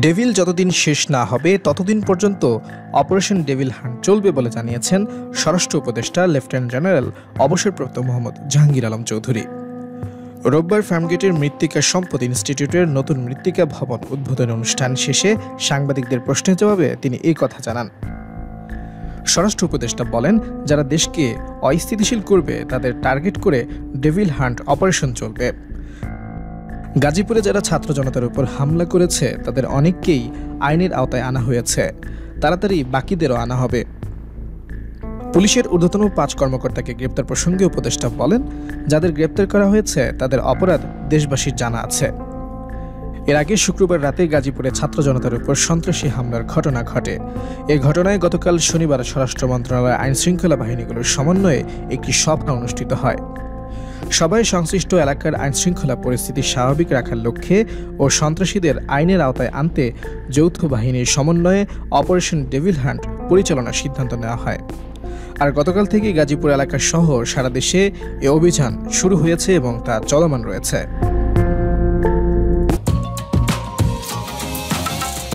Devil যতদিন শেষ না হবে ততদিন পর্যন্ত অপারেশন ডেভিল হান্ট চলবে বলে জানিয়েছেন স্বরাষ্ট্র উপদেষ্টা লেফটেন্যান্ট জেনারেল অবসরপ্রাপ্ত মোহাম্মদ জাহাঙ্গীর আলম চৌধুরী। রোববার ফার্মগেটের মৃত্তিকা সম্পদ ইনস্টিটিউটের নতুন মৃত্তিকা ভবন উদ্বোধন অনুষ্ঠান শেষে সাংবাদিকদের প্রশ্নের জবাবে তিনি এই কথা জানান। স্বরাষ্ট্র উপদেষ্টা বলেন, যারা দেশকে অস্থিতিশীল করবে তাদের টার্গেট করে ডেভিল হান্ট অপারেশন চলবে। গাজীপুরে যারা ছাত্র জনতার উপর হামলা করেছে তাদের অনেককেই আইনের আওতায় আনা হয়েছে, তাড়াতাড়ি বাকিদেরও আনা হবে। পুলিশের ঊর্ধ্বতন 5 কর্মকর্তাকে গ্রেপ্তার প্রসঙ্গে উপদেষ্টা বলেন, যাদের গ্রেপ্তার করা হয়েছে তাদের অপরাধ দেশবাসীর জানা আছে। এর আগে শুক্রবার রাতে গাজীপুরে ছাত্র জনতার উপর সন্ত্রাসী হামলার ঘটনা ঘটে। এই ঘটনায় গতকাল শনিবার স্বরাষ্ট্র মন্ত্রণালয়ের আইনশৃঙ্খলা বাহিনীগুলোর সমন্বয়ে একটি সভা অনুষ্ঠিত হয়। সবাই সংশ্লিষ্ট এলাকার আইনশৃঙ্খলা পরিস্থিতি স্বাভাবিক রাখার লক্ষ্যে ও সন্ত্রাসীদের আইনের আওতায় আনতে যৌথ বাহিনীর সমন্বয়ে অপারেশন ডেভিল হান্ট পরিচালনার সিদ্ধান্ত নেওয়া হয়। আর গতকাল থেকে গাজীপুর এলাকা সহ সারা দেশে এ অভিযান শুরু হয়েছে এবং তা চলমান রয়েছে।